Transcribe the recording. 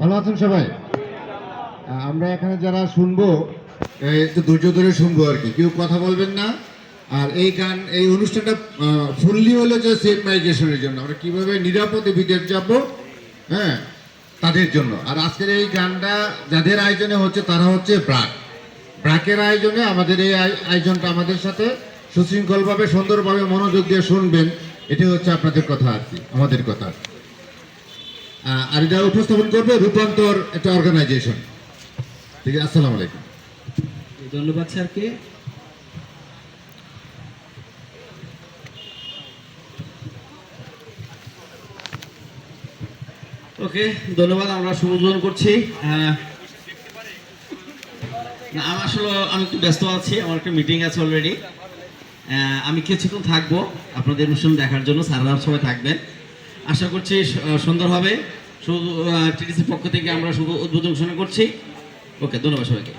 ভালো আছেন সবাই? আমরা এখানে যারা শুনবো একটু ধৈর্য ধরে শুনবো আর কি, কেউ কথা বলবেন না। আর এই অনুষ্ঠানটা ফুললি হলো যে সেফ মাইগ্রেশনের জন্য, আমরা কিভাবে নিরাপদে বিদেশ যাব, হ্যাঁ, তাদের জন্য। আর আজকের এই গানটা যাদের আয়োজনে হচ্ছে তারা হচ্ছে ব্রাকের আয়োজনে। আমাদের এই আয়োজনটা আমাদের সাথে সুশৃঙ্খলভাবে সুন্দরভাবে মনোযোগ দিয়ে শুনবেন, এটাই হচ্ছে আপনাদের কথা আর কি, আমাদের কথা। আর এটা উপস্থাপন করবে রূপান্তর একটা অর্গানাইজেশন। ঠিক আছে, আসসালামু আলাইকুম। ধন্যবাদ স্যারকে। ওকে, ধন্যবাদ। আমরা শুভ উদ্বোধন করছি। আমি একটু ব্যস্ত আছি, আমার একটা মিটিং আছে অলরেডি। আমি কিছুক্ষণ থাকবো আপনাদের অনুষ্ঠান দেখার জন্য, স্যাররা সবাই থাকবেন। আশা করছি সুন্দর হবে। শুধু টিটিসির পক্ষ থেকে আমরা শুভ উদ্বোধন ঘোষণা করছি। ওকে, ধন্যবাদ সবাইকে।